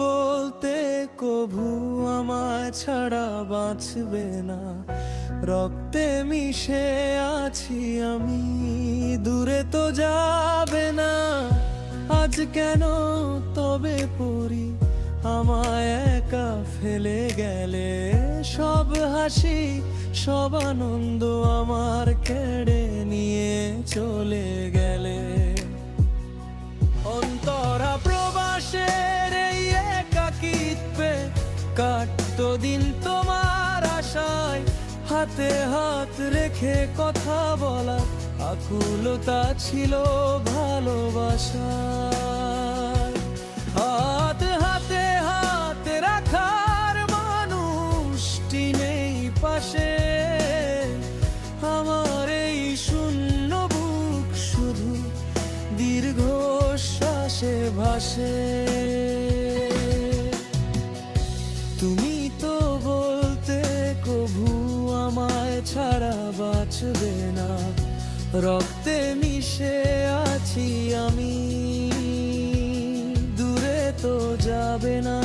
বলতে কভু আমায় ছাড়া বাঁচবে না, রক্তে মিশে আছি আমি, দূরে তো যাবে না। আজ কেন তবে পড়ি আমায় একা ফেলে গেলে, সব হাসি সব আনন্দ আমার কেড়ে নিয়ে চলে গেলে। অন্তরা প্রবাসের এই একাকিত্বে কাটতো দিন তোমার আশায়, হাতে হাত রেখে কথা বলা আকুলতা ছিল ভালোবাসা। হাত হাতে হাত রাখার মানুষটি নেই পাশে, আমার এই শূন্য বুক শুধু দীর্ঘশ্বাসে ভাসে। তুমি তো বলতে কভু আমায় ছাড়া বাঁচবে না, রক্তে মিশে আছি আমি, দূরে তো যাবে না।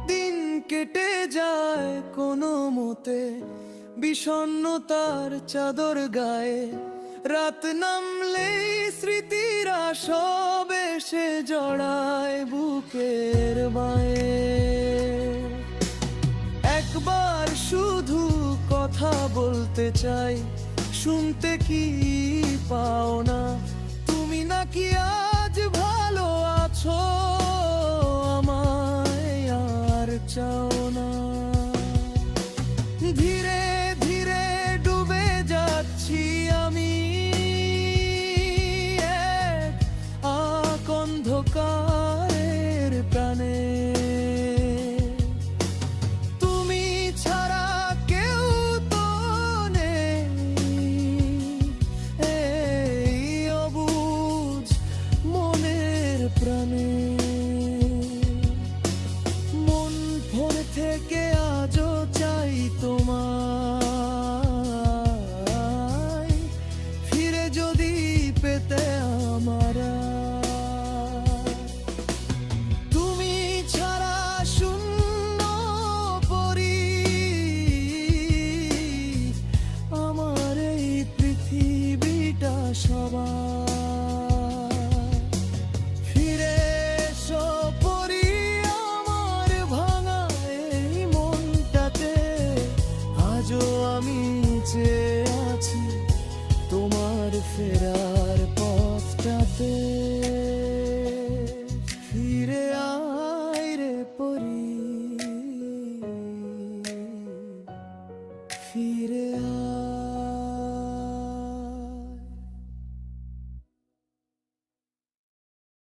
দিন কেটে যায় কোনো মতে বিষণ্ণতার চাদর গায়ে, রাত নামলেই স্মৃতিরা সব এসে জড়ায় বুকের বায়ে। একবার শুধু কথা বলতে চাই, শুনতে কি পাও না? তুমি নাকি আজ ভালো আছো, আমায় আর চাও না। ধীরে ধীরে ডুবে যাচ্ছি আমি এক অন্ধকারের প্রাণে, তুমি ছাড়া কেউ তো নেই এই অবুঝ মনের প্রাণে।